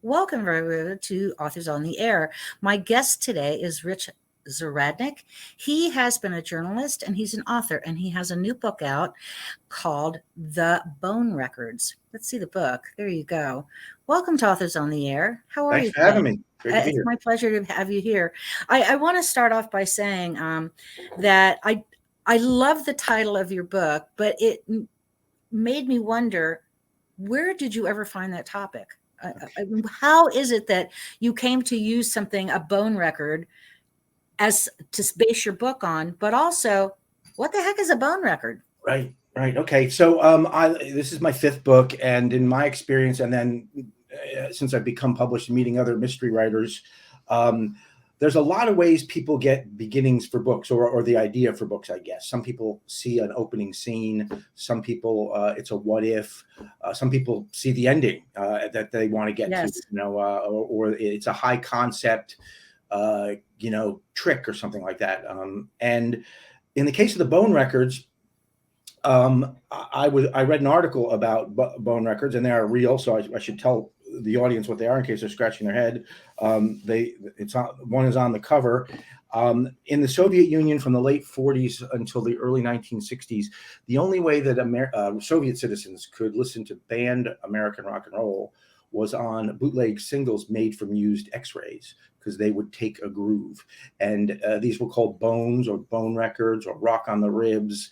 Welcome, everyone, to Authors on the Air. My guest today is Rich Zahradnik. He has been a journalist and he's an author, and he has a new book out called The Bone Records. Let's see the book. There you go. Welcome to Authors on the Air. How are Thanks you for having today? me. Great to be It's here. my pleasure to have you here. I want to start off by saying that I love the title of your book, but it made me wonder, where did you ever find that topic? How is it that you came to use something, a bone record, as to base your book on, but also, what the heck is a bone record? Right. Okay. So, I this is my fifth book, and in my experience, and then since I've become published, meeting other mystery writers, um, there's a lot of ways people get beginnings for books, or the idea for books. I guess some people see an opening scene. Some people, it's a what if. Some people see the ending that they want to get to. Yes. Or it's a high concept, trick or something like that. And in the case of the bone records, I read an article about bone records, and they are real. So I should tell the audience what they are in case they're scratching their head. One is on the cover. In the Soviet Union, from the late 40s until the early 1960s, the only way that Soviet citizens could listen to banned American rock and roll was on bootleg singles made from used X-rays, because they would take a groove. And these were called bones, or bone records, or rock on the ribs.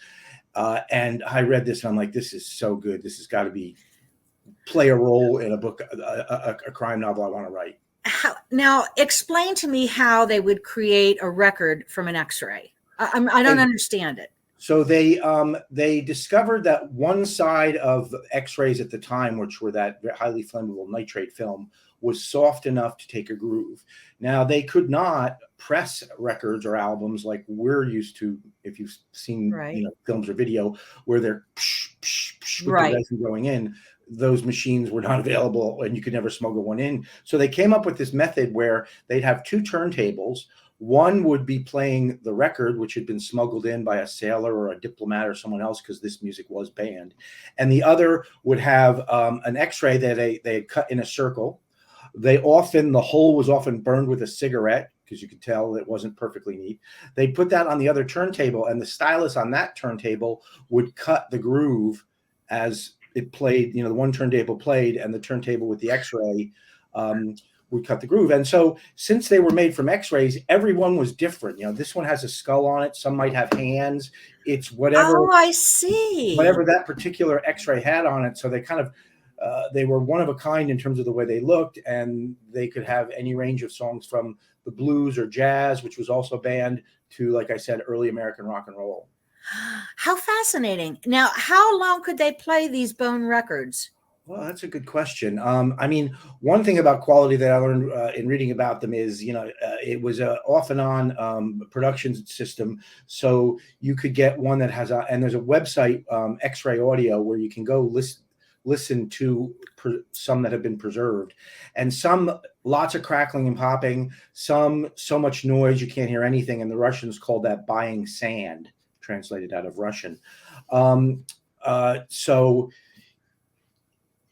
And I read this and I'm like, this is so good. This has got to play a role in a book, a crime novel I want to write. Now, explain to me how they would create a record from an X-ray. I don't understand it. So they discovered that one side of X-rays at the time, which were that highly flammable nitrate film, was soft enough to take a groove. Now, they could not press records or albums like we're used to, if you've seen Right. films or video, where they're psh, psh, psh, with Right. the resin going in. Those machines were not available, and you could never smuggle one in. So they came up with this method where they'd have two turntables. One would be playing the record, which had been smuggled in by a sailor or a diplomat or someone else, because this music was banned. And the other would have an X-ray that they had cut in a circle. The hole was often burned with a cigarette, because you could tell it wasn't perfectly neat. They'd put that on the other turntable, and the stylus on that turntable would cut the groove as it played. The one turntable played, and the turntable with the X-ray would cut the groove. And so, since they were made from X-rays, every one was different. This one has a skull on it. Some might have hands. It's whatever. Oh, I see. Whatever that particular X-ray had on it. So they kind of, they were one of a kind in terms of the way they looked, and they could have any range of songs from the blues or jazz, which was also banned, to, like I said, early American rock and roll. How fascinating. Now, how long could they play these bone records? Well, that's a good question. One thing about quality that I learned in reading about them is, it was off and on production system. So you could get one that has and there's a website, X-Ray Audio, where you can go listen to some that have been preserved, and some lots of crackling and popping, some so much noise you can't hear anything. And the Russians called that buying sand, translated out of Russian. So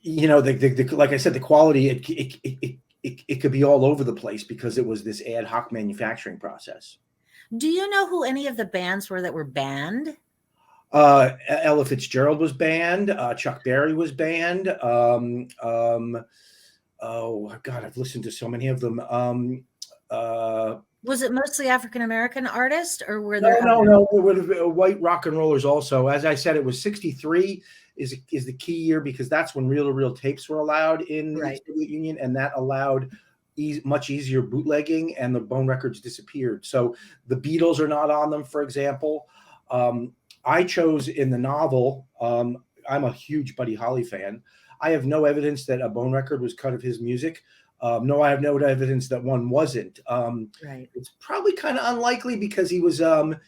like I said, the quality, it could be all over the place, because it was this ad hoc manufacturing process. Do you know who any of the bands were that were banned? Ella Fitzgerald was banned. Chuck Berry was banned. Oh God, I've listened to so many of them. Was it mostly African American artists, or were there? No. It would have white rock and rollers also. As I said, it was 1963 is the key year, because that's when reel-to-reel tapes were allowed in the Soviet Union, and that allowed much easier bootlegging, and the bone records disappeared. So the Beatles are not on them, for example. I chose in the novel, I'm a huge Buddy Holly fan. I have no evidence that a bone record was cut of his music. No, I have no evidence that one wasn't. It's probably kind of unlikely, because he was a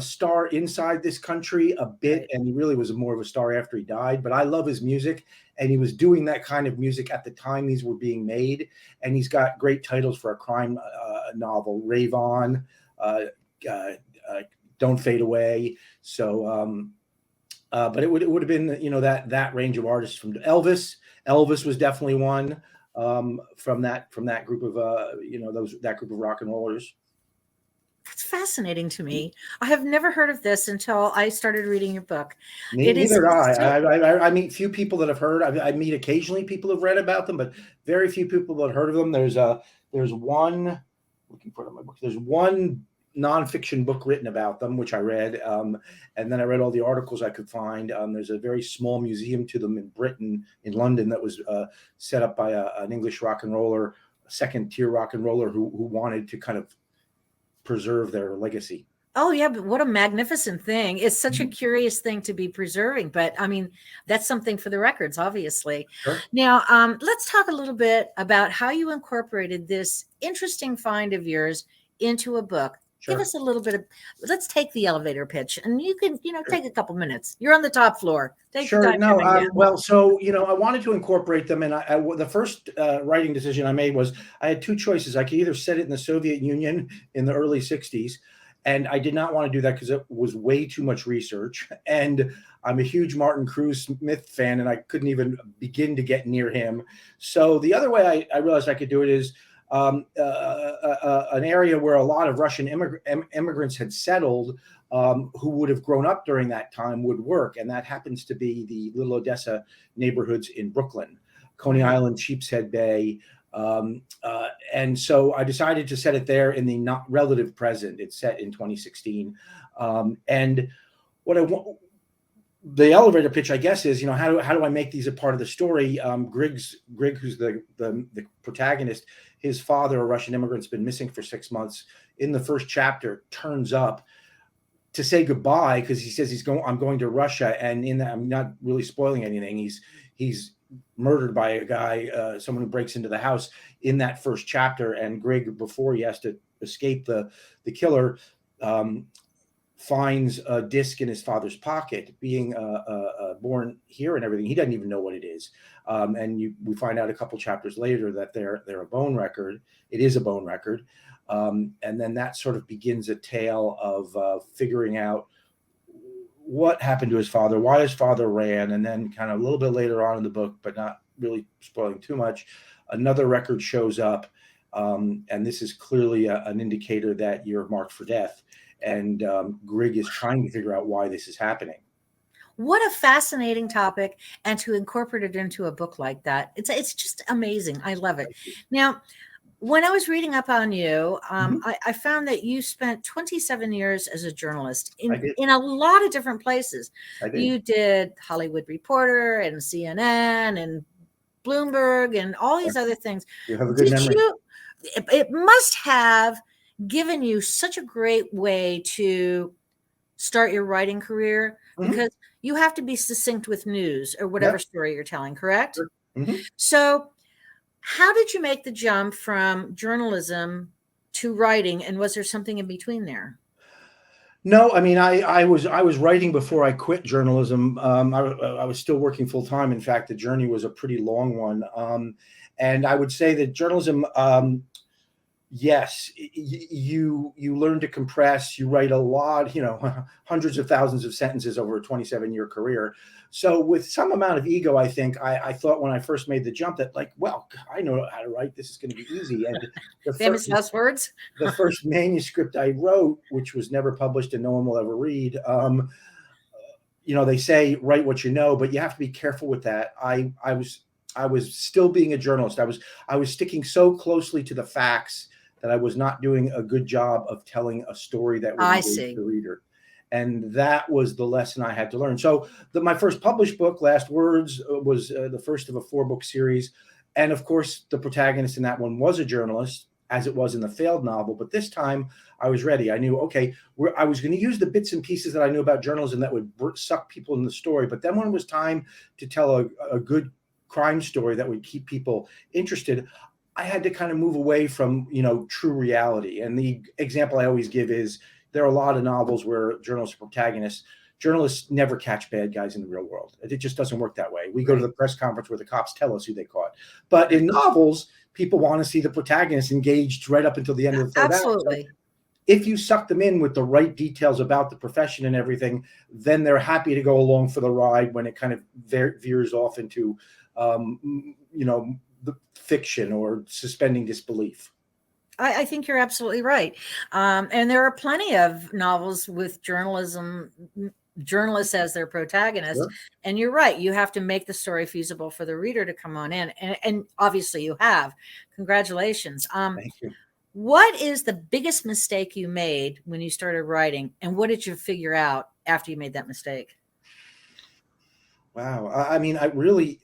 star inside this country a bit, and he really was more of a star after he died. But I love his music, and he was doing that kind of music at the time these were being made. And he's got great titles for a crime novel: Rave On, Don't Fade Away. So, but it would have been that range of artists. From Elvis was definitely one. from that group of that group of rock and rollers. That's fascinating to me. I have never heard of this until I started reading your book. Neither do I. I meet few people that have heard. I meet occasionally people who've read about them, but very few people that have heard of them. There's one, looking for it in my book. There's one nonfiction book written about them, which I read, and then I read all the articles I could find. There's a very small museum to them in Britain, in London, that was set up by an English rock and roller, second tier rock and roller who wanted to kind of preserve their legacy. Oh yeah, but what a magnificent thing. It's such a curious thing to be preserving, but I mean, that's something for the records, obviously. Sure. Now, let's talk a little bit about how you incorporated this interesting find of yours into a book. Sure. Give us a little bit of, let's take the elevator pitch, and you can, take a couple minutes. You're on the top floor. Sure. No, well, so, I wanted to incorporate them. And the first writing decision I made was I had two choices. I could either set it in the Soviet Union in the early 60s, and I did not want to do that because it was way too much research. And I'm a huge Martin Cruz Smith fan, and I couldn't even begin to get near him. So the other way I realized I could do it is an area where a lot of Russian immigrants had settled, who would have grown up during that time, would work. And that happens to be the Little Odessa neighborhoods in Brooklyn, Coney Island, Sheepshead Bay. And so I decided to set it there in the not relative present. It's set in 2016. And what I want, the elevator pitch, I guess, is, how do I make these a part of the story? Greg, who's the protagonist, his father, a Russian immigrant, has been missing for 6 months. In the first chapter, turns up to say goodbye because he says I'm going to Russia, and in that, I'm not really spoiling anything. He's murdered by a guy, someone who breaks into the house in that first chapter, and Greg, before he has to escape the killer, finds a disc in his father's pocket. Being born here and everything, he doesn't even know what it is. And we find out a couple chapters later that they're a bone record. It is a bone record. And then that sort of begins a tale of figuring out what happened to his father, why his father ran, and then kind of a little bit later on in the book, but not really spoiling too much, another record shows up. And this is clearly an indicator that you're marked for death. And Greg is trying to figure out why this is happening. What a fascinating topic, and to incorporate it into a book like that, it's just amazing. I love it. Now, when I was reading up on you, I found that you spent 27 years as a journalist in a lot of different places. You did Hollywood Reporter and CNN and Bloomberg and all these other things. You have a good memory. It must have given you such a great way to start your writing career, because you have to be succinct with news or whatever story you're telling, correct? So how did you make the jump from journalism to writing, and was there something in between there? No, I mean, I was writing before I quit journalism. I was still working full time. In fact, the journey was a pretty long one. And I would say that journalism, yes, you learn to compress. You write a lot, hundreds of thousands of sentences over a 27-year career. So with some amount of ego, I think I thought when I first made the jump that, like, well, I know how to write. This is going to be easy. And the famous last words. The first manuscript I wrote, which was never published and no one will ever read. They say write what you know, but you have to be careful with that. I was still being a journalist. I was sticking so closely to the facts that I was not doing a good job of telling a story that would engage the reader. And that was the lesson I had to learn. So my first published book, Last Words, was the first of a 4-book series. And of course, the protagonist in that one was a journalist, as it was in the failed novel. But this time I was ready. I knew, okay, I was going to use the bits and pieces that I knew about journalism that would suck people in the story. But then when it was time to tell a good crime story that would keep people interested, I had to kind of move away from, true reality. And the example I always give is there are a lot of novels where journalists are protagonists. Journalists never catch bad guys in the real world. It just doesn't work that way. We go to the press conference where the cops tell us who they caught. But in novels, people want to see the protagonist engaged right up until the end of the third act. Absolutely. So if you suck them in with the right details about the profession and everything, then they're happy to go along for the ride when it kind of veers off into, the fiction or suspending disbelief. I think you're absolutely right. And there are plenty of novels with journalists as their protagonist. Sure. And you're right. You have to make the story feasible for the reader to come on in. And obviously you have. Congratulations. Thank you. What is the biggest mistake you made when you started writing? And what did you figure out after you made that mistake? Wow. I mean, I really,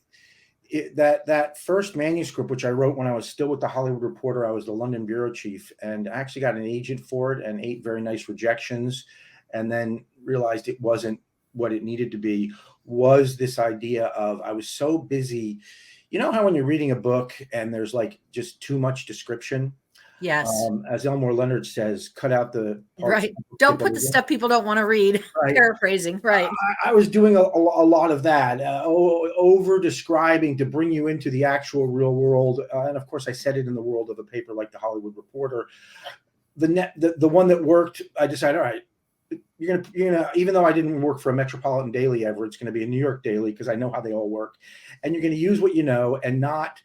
that first manuscript, which I wrote when I was still with the Hollywood Reporter, I was the London bureau chief, and I actually got an agent for it and 8 very nice rejections, and then realized it wasn't what it needed to be, was this idea of, I was so busy. You know how when you're reading a book and there's like just too much description? Yes. As Elmore Leonard says, cut out the parts. Right. Don't put the stuff people don't want to read. Right. Paraphrasing. Right. I was doing a lot of that, over describing to bring you into the actual real world. And of course, I said it in the world of a paper like the Hollywood Reporter. The one that worked, I decided, all right, you're gonna, even though I didn't work for a metropolitan daily ever, it's going to be a New York daily because I know how they all work. And you're going to use what you know and not,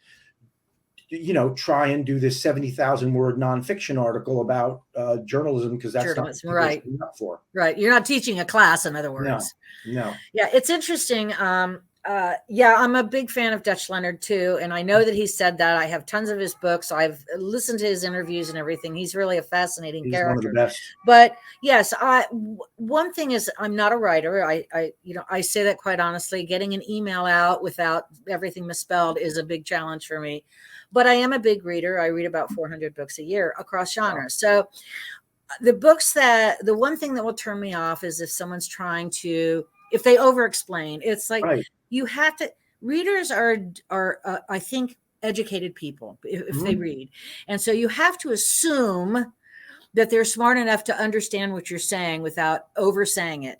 try and do this 70,000 word nonfiction article about journalism, because that's journalism, not right. Up for. Right. You're not teaching a class, in other words. No. Yeah, it's interesting. I'm a big fan of Dutch Leonard too, and I know that he said that. I have tons of his books. I've listened to his interviews and everything. He's really a fascinating character. One of the best. But yes, one thing is, I'm not a writer. I say that quite honestly. Getting an email out without everything misspelled is a big challenge for me. But I am a big reader. I read about 400 books a year across genres. So the one thing that will turn me off is if someone's trying to, if they over explain. It's like, right. You have to, readers are I think, educated people if they read. And so you have to assume that they're smart enough to understand what you're saying without over saying it.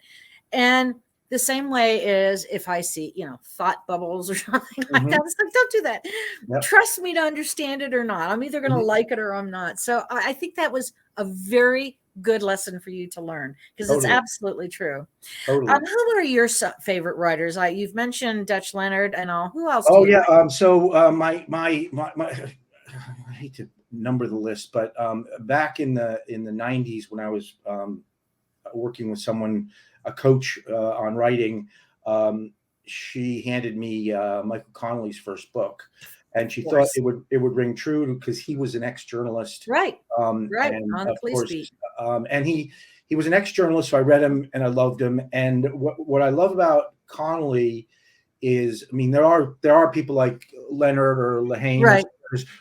And the same way is if I see, thought bubbles or something like that, it's like, don't do that. Yep. Trust me to understand it or not. I'm either going to like it or I'm not. So I think that was a very good lesson for you to learn, because it's absolutely true. Totally. Who are your favorite writers? You've mentioned Dutch Leonard and all. Who else? Oh yeah. So my I hate to number the list, but back in the 90s when I was working with someone, a coach on writing, she handed me Michael Connelly's first book, and she thought it would ring true because he was an ex-journalist, right? Right, and on the police beat. And he was an ex-journalist, so I read him and I loved him. And what I love about Connelly is, I mean, there are people like Leonard or Lehane, right?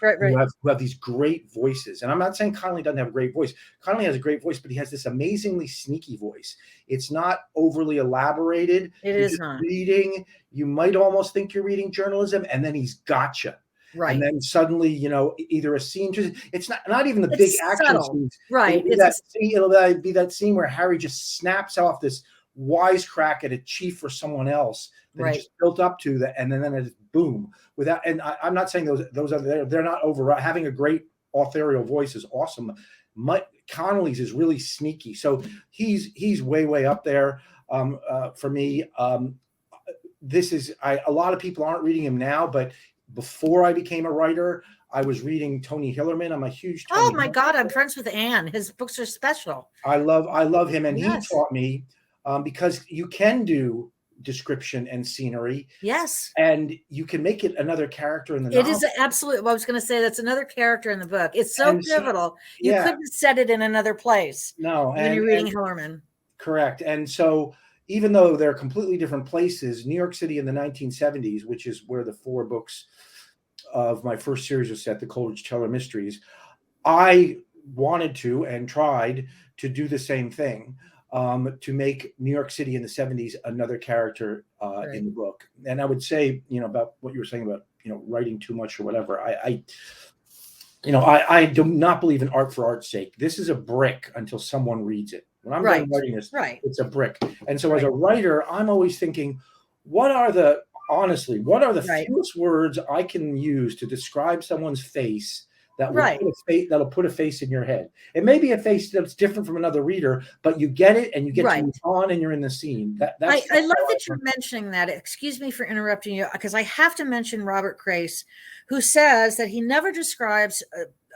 Who have these great voices. And I'm not saying Connelly doesn't have a great voice. Connelly has a great voice, but he has this amazingly sneaky voice. It's not overly elaborated. It is not. Reading, you might almost think you're reading journalism, and then he's gotcha. Right. And then suddenly, either a scene, it's not even the big action scenes. Right. It'll be that scene where Harry just snaps off this wisecrack at a chief or someone else that just built up to that, and then it's boom. I'm not saying those are they're not over. Having a great authorial voice is awesome. Connelly's is really sneaky, so he's way up there for me. This is a lot of people aren't reading him now, but before I became a writer, I was reading Tony Hillerman. I'm a huge Tony Oh my God, I'm friends with Anne. His books are special. I love him, and he taught me because you can do description and scenery. Yes. And you can make it another character in the novel. It is absolutely, I was going to say, that's another character in the book. It's so pivotal. You couldn't set it in another place. No. When you're reading Hillerman. Correct. And so even though they're completely different places, New York City in the 1970s, which is where the 4 books of my first series was set, the Coleridge Taylor mysteries, I wanted to and tried to do the same thing. To make New York City in the 70s another character in the book. And I would say, about what you were saying about, writing too much or whatever. I do not believe in art for art's sake. This is a brick until someone reads it. When I'm done writing this, it's a brick. And so as a writer, I'm always thinking, what are the fewest words I can use to describe someone's face that will that'll put a face in your head. It may be a face that's different from another reader, but you get it and you get to move on and you're in the scene. I love that you're mentioning that. Excuse me for interrupting you, because I have to mention Robert Crace, who says that he never describes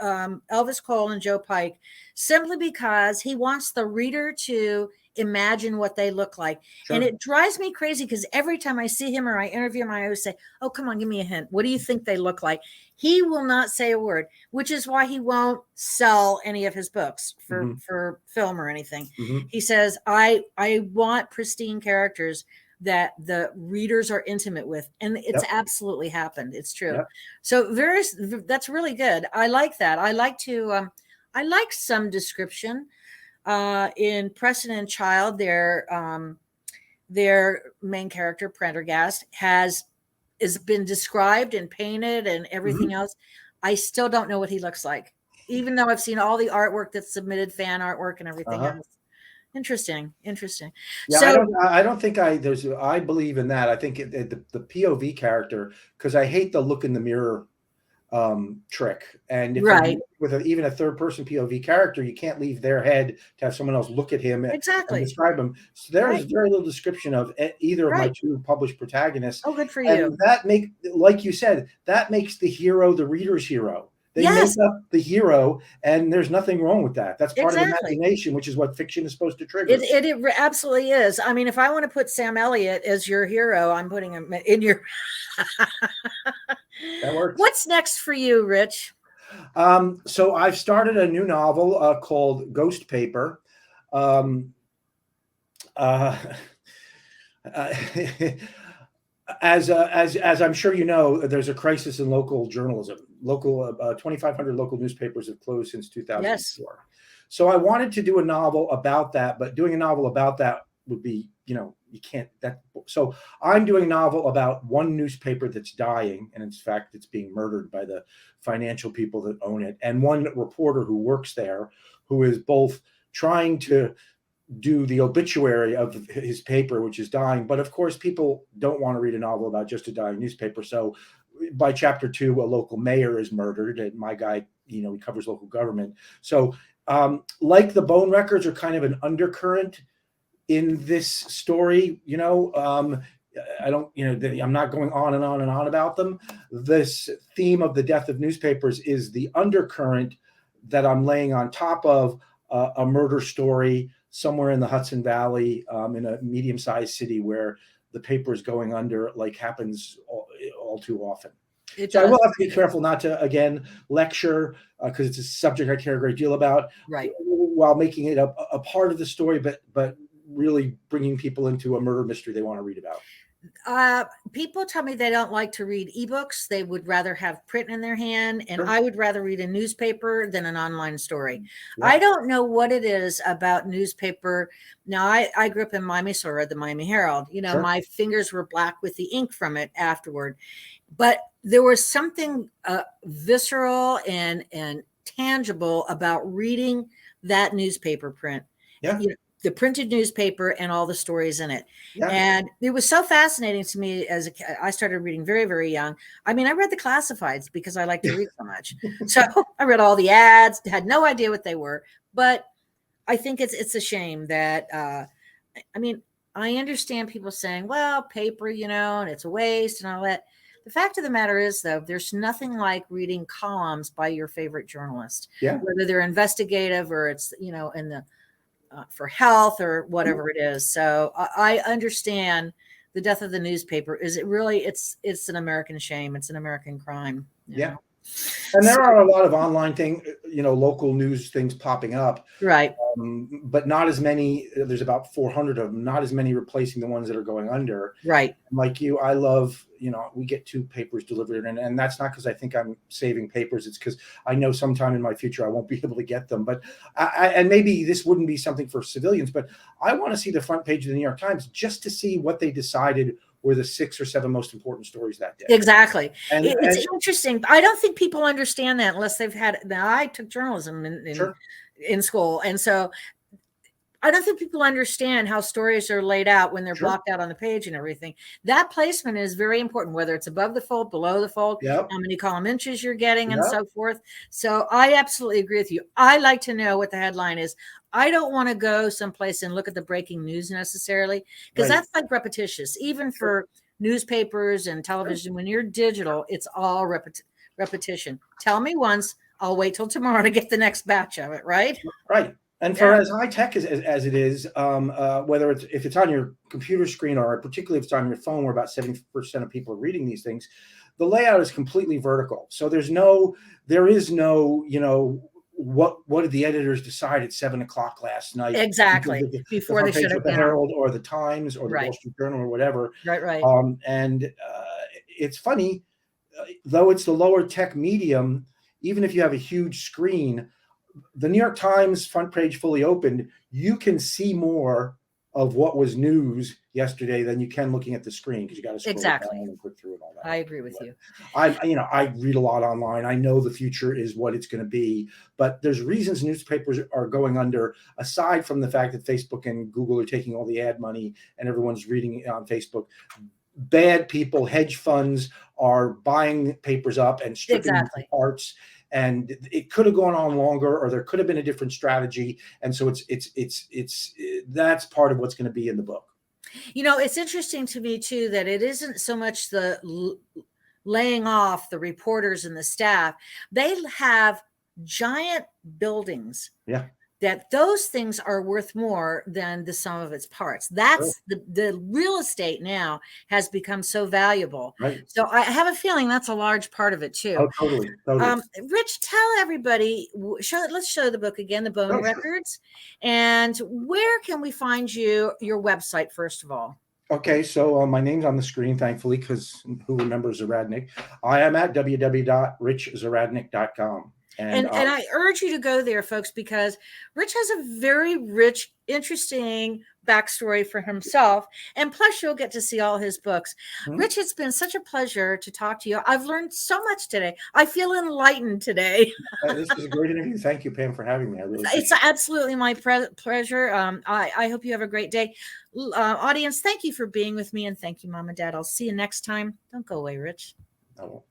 Elvis Cole and Joe Pike simply because he wants the reader to imagine what they look like. Sure. And it drives me crazy because every time I see him or I interview him, I always say, oh, come on, give me a hint. What do you think they look like? He will not say a word, which is why he won't sell any of his books for film or anything. He says, I want pristine characters that the readers are intimate with. And it's absolutely happened. It's true. So that's really good. I like that. I like to, I like some description. In Preston and Child, their main character, Prendergast, has been described and painted and everything else. I still don't know what he looks like, even though I've seen all the artwork that's submitted, fan artwork and everything else. Interesting. Yeah, so, I don't think I believe in that. I think the POV character, because I hate the look in the mirror trick. And if with even a third person POV character, you can't leave their head to have someone else look at him and describe him. So there is very little description of either of my two published protagonists. Oh, good for and you. That like you said, that makes the hero the reader's hero. They make up the hero, and there's nothing wrong with that. That's part of the imagination, which is what fiction is supposed to trigger. It absolutely is. I mean, if I want to put Sam Elliott as your hero, I'm putting him in your. That works. What's next for you, Rich? So I've started a new novel called Ghost Paper. As I'm sure you know, there's a crisis in local journalism. 2,500 local newspapers have closed since 2004. Yes. So I wanted to do a novel about that, but doing a novel about that would be, you can't. So I'm doing a novel about one newspaper that's dying, and in fact, it's being murdered by the financial people that own it, and one reporter who works there, who is both trying to do the obituary of his paper, which is dying. But of course, people don't want to read a novel about just a dying newspaper. So by chapter 2, a local mayor is murdered, and my guy, he covers local government. So like the bone records are kind of an undercurrent in this story, I don't, I'm not going on and on and on about them. This theme of the death of newspapers is the undercurrent that I'm laying on top of a murder story somewhere in the Hudson Valley, in a medium-sized city where the paper is going under, like happens all too often. So I will have to be careful not to, again, lecture, because it's a subject I care a great deal about, while making it a part of the story, but really bringing people into a murder mystery they want to read about. People tell me they don't like to read ebooks. They would rather have print in their hand, and I would rather read a newspaper than an online story. Yeah. I don't know what it is about newspaper. Now, I grew up in Miami, so I read the Miami Herald. My fingers were black with the ink from it afterward. But there was something visceral and tangible about reading that newspaper print. Yeah. The printed newspaper and all the stories in it. Yeah. And it was so fascinating to me I started reading very, very young. I mean, I read the classifieds because I like to read so much. So I read all the ads, had no idea what they were, but I think it's a shame that, I understand people saying, well, paper, and it's a waste and all that. The fact of the matter is, though, there's nothing like reading columns by your favorite journalist, whether they're investigative or it's, in the, for health or whatever it is. So I understand the death of the newspaper. Is it really, it's an American shame. It's an American crime. Yeah. And there are a lot of online local news things popping up. Right. But not as many. There's about 400 of them, not as many replacing the ones that are going under. Right. Like you, I love, we get 2 papers delivered, and that's not because I think I'm saving papers. It's because I know sometime in my future I won't be able to get them. But and maybe this wouldn't be something for civilians, but I want to see the front page of the New York Times just to see what they decided were the 6 or 7 most important stories that day. Exactly. It's interesting. I don't think people understand that unless they've had. Now, I took journalism in school, and so I don't think people understand how stories are laid out when they're Sure. blocked out on the page and everything. That placement is very important, whether it's above the fold, below the fold, Yep. how many column inches you're getting, and Yep. so forth. So I absolutely agree with you. I like to know what the headline is. I don't want to go someplace and look at the breaking news necessarily, because Right. that's like repetitious, even for newspapers and television. When you're digital, it's all repetition. Tell me once, I'll wait till tomorrow to get the next batch of it, right? Right. And for as high tech as it is, whether if it's on your computer screen or particularly if it's on your phone, where about 70% of people are reading these things, the layout is completely vertical. So there is no, what did the editors decide at 7:00 last night? Exactly. The Before they front page shut it with the down. Herald or the Times or the Right. Wall Street Journal or whatever. Right. And it's funny, though it's the lower tech medium, even if you have a huge screen, the New York Times front page fully opened, you can see more of what was news yesterday than you can looking at the screen, because you got to scroll down and click through and all that. I agree with you. I read a lot online. I know the future is what it's going to be, but there's reasons newspapers are going under, aside from the fact that Facebook and Google are taking all the ad money and everyone's reading it on Facebook. Bad people, hedge funds are buying papers up and stripping them to parts. And it could have gone on longer, or there could have been a different strategy. And so that's part of what's going to be in the book. It's interesting to me too that it isn't so much the laying off the reporters and the staff. They have giant buildings. Yeah. That those things are worth more than the sum of its parts. That's the real estate now has become so valuable. Right. So I have a feeling that's a large part of it too. Oh, totally. Rich, tell everybody, let's show the book again, The Bone Records. And where can we find your website, first of all? Okay, so my name's on the screen, thankfully, because who remembers Zahradnik? I am at www.richzahradnik.com. And I urge you to go there, folks, because Rich has a very rich, interesting backstory for himself. And plus, you'll get to see all his books. Mm-hmm. Rich, it's been such a pleasure to talk to you. I've learned so much today. I feel enlightened today. This was a great interview. Thank you, Pam, for having me. It's absolutely my pleasure. I hope you have a great day. Audience, thank you for being with me. And thank you, Mom and Dad. I'll see you next time. Don't go away, Rich. I won't.